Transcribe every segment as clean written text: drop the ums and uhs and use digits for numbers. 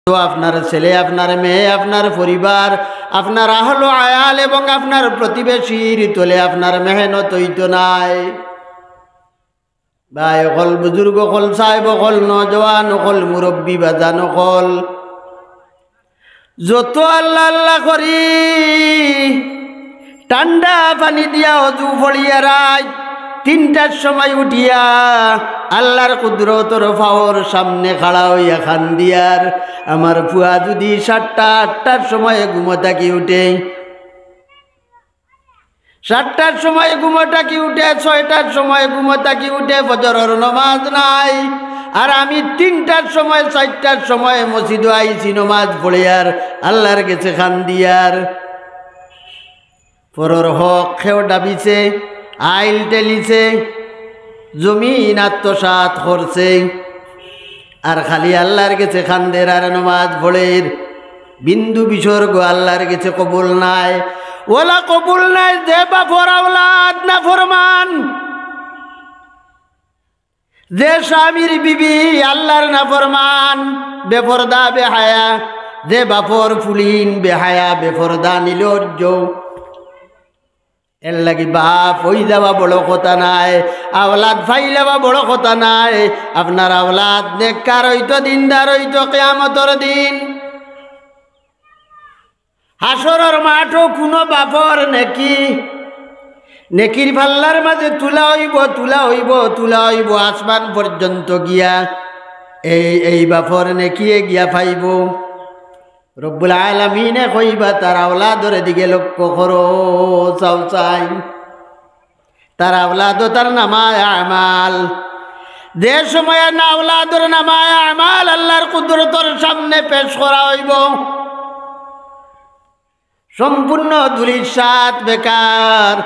তো আপনার ছেলে, আপনার মেয়ে, আপনার পরিবার, আপনার আহল আয়াল এবং আপনার প্রতিবেশীর তোলে আপনার মেহনত হইতো নাই। ভাই অকল বুজুর্গ অকল সাহেব অকল নজওয়ান অকল মুরব্বী বাজান অকল যত আল্লাহ আল্লাহ করি ঠান্ডা পানি দিয়া অজু ফড়িয়া রাত 3টার সময় উঠিয়া আল্লাহর কুদরতর ফাওর সামনে খাড়া হইয়া খান দিয়ার আমার ফুয়া যদি 7টা 8টার সময় ঘুমোতাকি উঠে, 7টার সময় ঘুমোতাকি উঠে, 6টার সময় ঘুমোতাকি উঠে, ফজরের নামাজ নাই, আর আমি 3টার সময় 4টার সময় মসজিদে আইছি নামাজ পড়ে আর আল্লাহর কাছে খান দিয়ার পরর হক খেও ডাবিছে, আইল টেলিছে, জমিন আত্মসাৎ করছে, আর খালি আল্লাহর কাছে খান্দের আর নামাজ পড়ের বিন্দু বিসর্গ আল্লাহর কাছে কবুল নাই। ওলা কবুল নাই যে বাপর আওলাদ না ফরমান, যে স্বামীর বিবি আল্লাহর না ফরমান, বেপরদা বেহায়া, যে বাপর ফুলিন বেহায়া বেপরদা নির্লজ্জ, এর লাগি বাপ হই যাওয়া বড় কথা নাই, আওলাদ ফাই যাওয়া বড় কথা নাই। আপনার আওলাদ নেককার হইতো, দিনদার হইতো, কিয়ামতের দিন হাসরের মাঠও কোনো বাপর নেকির পাল্লার মাঝে তুলা হইব, তুলা হইব, তুলা হইব আসমান পর্যন্ত গিয়া এই বাপর নেকিয়ে গিয়া পাইব। রব্বুল আলামিনে কইবা তার আওলাদর দিকে লক্ষ্য করো, চাও চাই তার আওলাদ তার নামায় আমাল, যে সময় না আওলাদর নামায় আমাল আল্লাহর কুদরতর সামনে পেশ করা হইব, সম্পূর্ণ ধুলিসাৎ বেকার।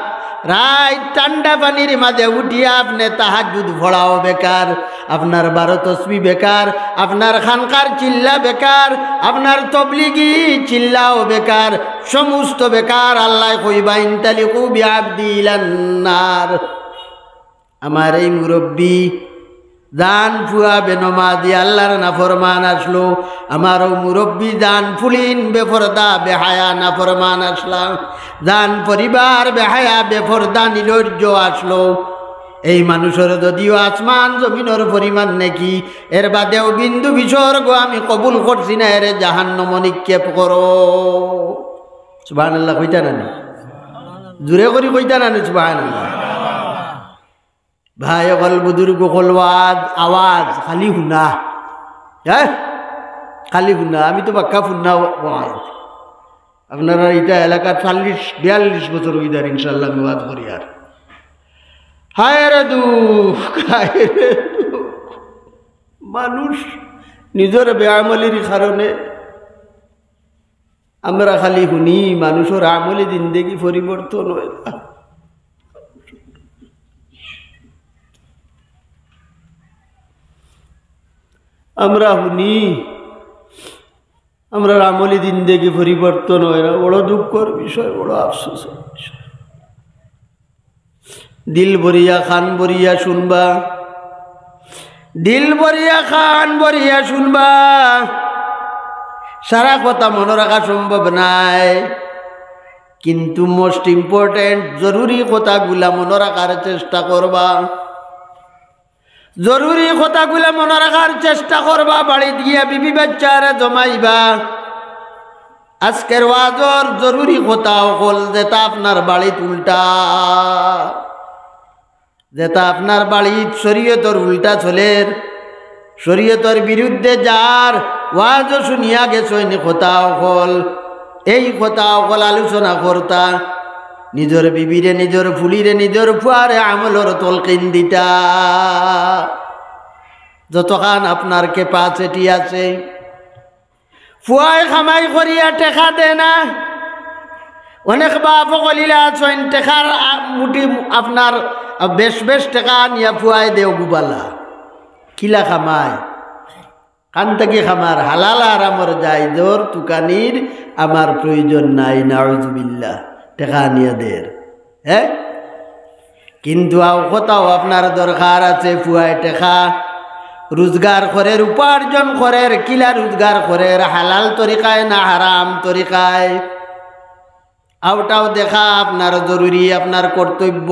রাত ঠান্ডা পানির মাঝে উঠিয়া আপনি তাহাজ্জুদ পড়াও বেকার, আপনার 12 তসবিহ বেকার, আপনার খানকার চিল্লা বেকার, আপনার তবলিগি চিল্লাও বেকার, সমস্ত বেকার। আল্লাহ কইবা ইনতালিকু বিআবদি ইলান নার। আমার এই মুরব্বী জান ফুয়া বেনমাজি আল্লাহর নাফরমান আসলো, আমারও মুরব্বী জান ফুলিন বেফরদা বেহায়া নাফরমান আসলাম, জান পরিবার বেহায়া বেফরদা নির্লজ্জ আসলো। এই মানুষের যদিও আসমান জমিনের পরিমাণ নাকি, এর বাদেও বিন্দু বিসর্গ আমি কবুল করছি না, এর জাহান্নামে নিক্ষেপ করো। সুবহানাল্লাহ কইতা না, জোরে করি কইতা না সুবহানাল্লাহ। ভাই অকল বুজুর্গ অকল আওয়াজ খালি শুনা, হ্যাঁ খালি শুনা। আমি তো বাক্কা শুনা আওয়াজ। আপনারা এটা এলাকার 40-42 বছর হইদার ইনশাল্লাহ আমি ওয়াজ করি। আর হায় রে দুঃখ, হায় রে দুঃখ, মানুষ নিজের বেআমলির কারণে আমরা খালি শুনি, মানুষের আমলি জিন্দেগি পরিবর্তন হয় না। আমরা শুনি, আমরা আমলি জিন্দেগি পরিবর্তন হয় না। বড় দুঃখর বিষয়, বড় আফসোসের বিষয়। দিল ভরিয়া খান ভরিয়া শুনবা, দিল ভরিয়া খান ভরিয়া শুনবা, সারা কথা মনে রাখা সম্ভব নাই, কিন্তু মোস্ট ইম্পর্টেন্ট জরুরি কথাগুলা মনে রাখার চেষ্টা করবা, জরুরি কথাগুলা মনে রাখার চেষ্টা করবা। বাড়ি গিয়া বিবি বাচ্চারা জমাইবা। আজকের ওয়াজর জরুরি কথা হল যেটা আপনার বাড়িত উল্টা, যেটা আপনার বাড়িত শরীয়তর উল্টা চলের, শরীয়তর বিরুদ্ধে যার ওয়াজ শুনিয়া গেছেন কথা হল, এই কথা হল আলোচনা করতা। নিজের বিবিরে, নিজের ফুলিরে, নিজের ফুয়ারে আমলর তলকিন দিতা। যতখান আপনার ক্যাপাসিটি আছে, ফুয়ায় খামাই করিয়া টেকা দে না। অনেক বাপ কলিলা আছেন টেকার মুটি আপনার বেশ বেশ টেকা নিয়া ফুয়ায় দেও গুবালা, কিলা খামায় কান থেকে খামার হালাল আরামর যাই, জোর তুকানির আমার প্রয়োজন নাই, নাউজুবিল্লাহ টেকা নিয়ে দের। হ্যাঁ, কিন্তু কোথাও আপনার দরকার আছে ফুয়ায় টেকা, রোজগার করের উপার্জন করের কিলা রোজগার করের হালাল তরিকায় না হারাম তরিকায় আওটাও দেখা আপনার জরুরি আপনার কর্তব্য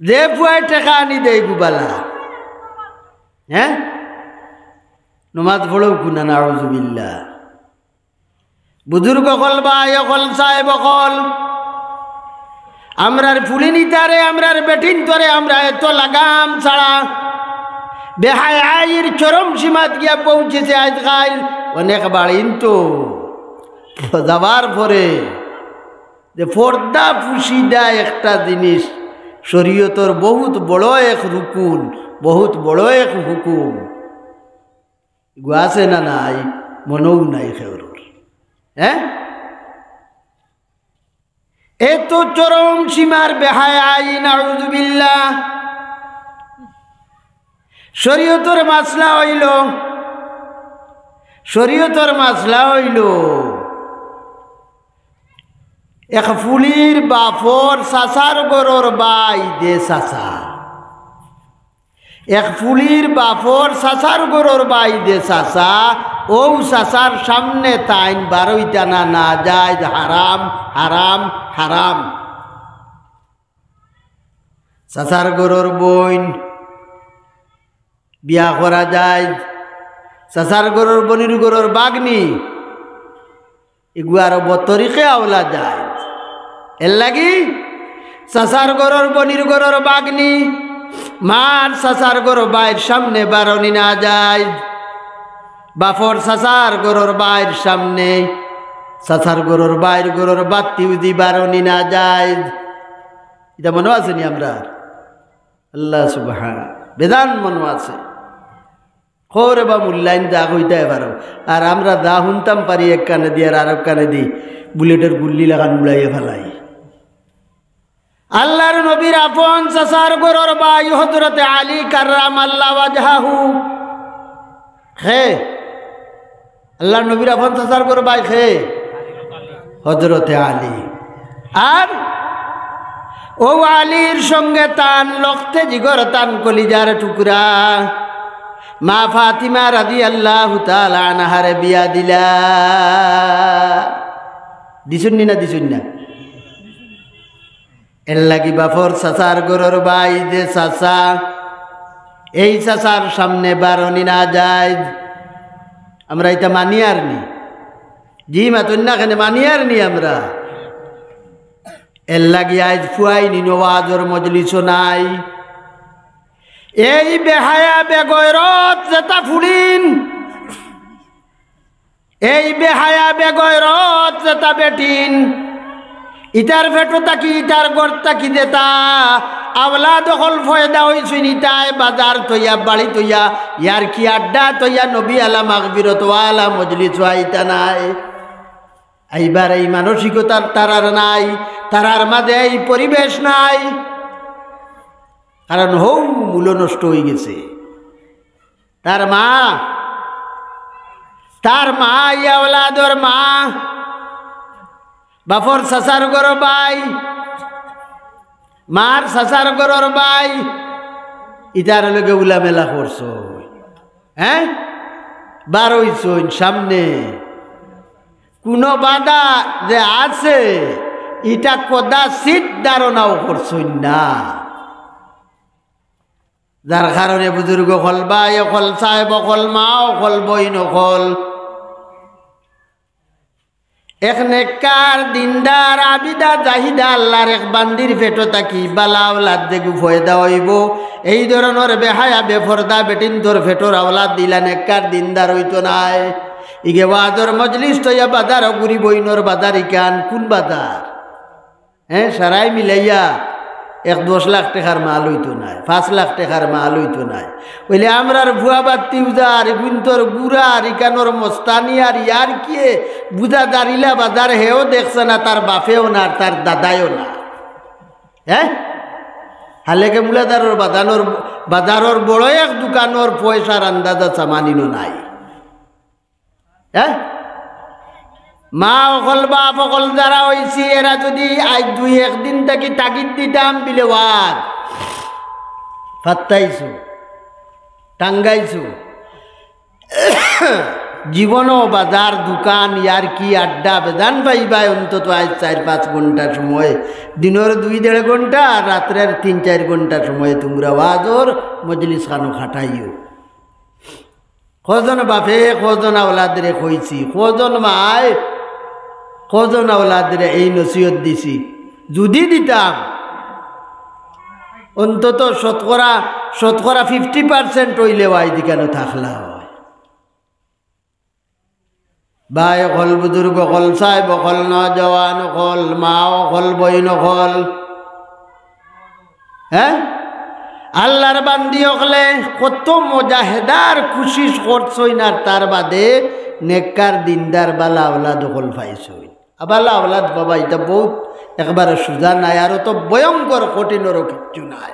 যে ফুয়ায় টাকা আনি দেয় গুবালা হ্যাঁ নমাজ পড়েও কুনা নাউজুবিল্লাহ বুজুর্গ কল ভাই অকল সাহেব অকল আমরার ফুলিনি তারে আমরার বেটিন তরে আমরা এত লাগাম ছাড়া বেহায়াইর চরম সীমাত গিয়া পৌঁছেছে আজকাল অনেক বাড়িন তো যাবার পরে যে পর্দা ফুসিদা একটা জিনিস শরীয়তর বহুত বড় এক রুকুন বহুত বড় এক হুকুম আছে না নাই মনেও নাই খেউরুর হ্যাঁ এত চরম সীমার বেহায়াই নাউযুবিল্লাহ শরীয়তর মাসলা হইল এক ফুলির বাফর সাসার গরর বাই দে সাসা এক ফুলির বাফর সাসার গরর বাই দে সাসা ও সাসার সামনে তাইন বারোইটা না যায় হারাম হারাম হারাম সাসার গরর বইন বিয়া করা যায় সাসার গরর বনির গরর বাগনি এগুয়ার বতরিকে আওলা যায় এর লাগি সাসার গরর বনির গরর বাগনি মার সাসার গরর বাইর সামনে বারণি না যায় বাফর সাসার গরর বাইর সামনে সাসার গরর বাইর গরর বাতি উদি বারণি না যায় এটা মনে আছে নি আমরা আল্লাহ সুবহান বেদান মনে আছে খোরে বা মূল্যায়ন যা হইতে পারো আর আমরা যা শুনতাম পারি এক কানে দিয়ে আর আরেক কানে দিই বুলেটের গুল্লি লাগান উড়াইয়ে ফেলাই আল্লাহর নবীর আপন সাসার গরর বাই হযরতে আলী কাররামাল্লাহু ওয়াজহাহু হে আল্লাহর নবীর আপন সাসার গরর বাই হে হযরতে আলী আর ও আলীর সঙ্গে তান লখতে জিগর তান কলিজার টুকরা মা ফাতিমা রাদিয়াল্লাহু তাআলা আনহার বিয়া দিলা দিছুন্নি না এর লাগি বাফর সাসার গরর বাই দে সাসা এই সাসার সামনে বারণি না যায় আমরা এটা মানি আর নি জি মাতুন্না খানে মানি আর নি আমরা এর লাগি আজ ফুয়াইনি নওয়াজর মজলিসও নাই এই বেহায়া বেগয়রত যেটা ফুলিন এই বেহায়া বেগয়রত যেটা বেটিন ইটার ফেটো তাকি ইটার গড় তাকি দেতা আওলা দখল ফয়দা হইছুন ইটায় বাজার তৈয়া বাড়ি তৈয়া ইয়ার কি আড্ডা তৈয়া নবী আলা মাগবিরত ওয়ালা মজলিস ইটা নাই এইবার এই মানসিকতার তারার নাই তারার মাঝে এই পরিবেশ নাই কারণ হৌ মূল নষ্ট হয়ে গেছে তার মা ইয়া ওলাদর মা বাফর সাসার গর বাই মার সাসার গরর বাই ইটার লগে উলা মেলা করছ হ্যাঁ বারোইছন সামনে কোন বাধা যে আছে ইটা কদাচিৎ ধারণাও করছই না যার কারণে বুজুর্গ হল ভাই অকল সাহেব অকল মা অকল বইন অকল এক নেককার দিনদার আবিদা জাহিদা আল্লাহর এক বান্দির ফেটো তাকি বালা আওলাদ দেখু ফয়দা হইব এই ধরনের বেহায়া বেফরদা বেটিন তোর ফেটোর আওলাদ দিলা নেককার দিনদার হইতো নাই ইগে ওয়াজর মজলিস তৈয়া বাজার গুরি বইনর বাজার ইকান কোন বাজার হ্যাঁ সারাই মিলাইয়া ১-১০ লাখ টাকার মাল হইতো নাই ৫ লাখ টাকার মাল হইতো নাই বলে আমরার ভুয়া বাত্তি উজার গুন্তর গুড়া রিকানোর মস্তানি আর ইয়ার কিয়ে বুঝা দাঁড়িলা বাজার হেও দেখছে না তার বাপেও না তার দাদায়ও না হ্যাঁ হালেকে মুলাদারর বাজারর বড় এক দোকানোর পয়সার আন্দাজা চামানিনো নাই হ্যাঁ মা অকল বাপ অকল যারা হয়েছি এরা যদি আজ ২-১ দিন থাকি তাগিদ দিতাম বিলে ওয়ার ফাত্তাইছো টাঙ্গাইছো জীবনও বাজার দোকান ইয়ার কি আড্ডা বেদান পাইবাই অন্তত আজ 4-5 ঘন্টা সময়, দিনের 2-1.5 ঘন্টা আর রাত্রের 3-4 ঘন্টা সময় তোমরা ওয়াজর মজলিস খানো খাটাইও। কজন বাপে কজন আওলাদরে কইছি, কজন মায় কজন আওলাদরে এই নসিহত দিছি, যদি দিতাম অন্তত শতকরা 50% হইলে ওয়াইদি কেন থাকলা হয়। ভাই অকল, বুজুর্গ অকল, সাহেব অকল, নজওয়ান অকল, মা অকল, বইন অকল, হ্যাঁ আল্লাহর বান্দি অকলে কত মুজাহিদার কোশিশ করছই না, তার বাদে নেককার দিনদার বালা আওলাদ অকল পাইছই। আবালা আওলাদ বাবা এটা বহুত একবারে সোজা নাই, আর তো ভয়ঙ্কর কঠিনেরও কিচ্ছু নাই।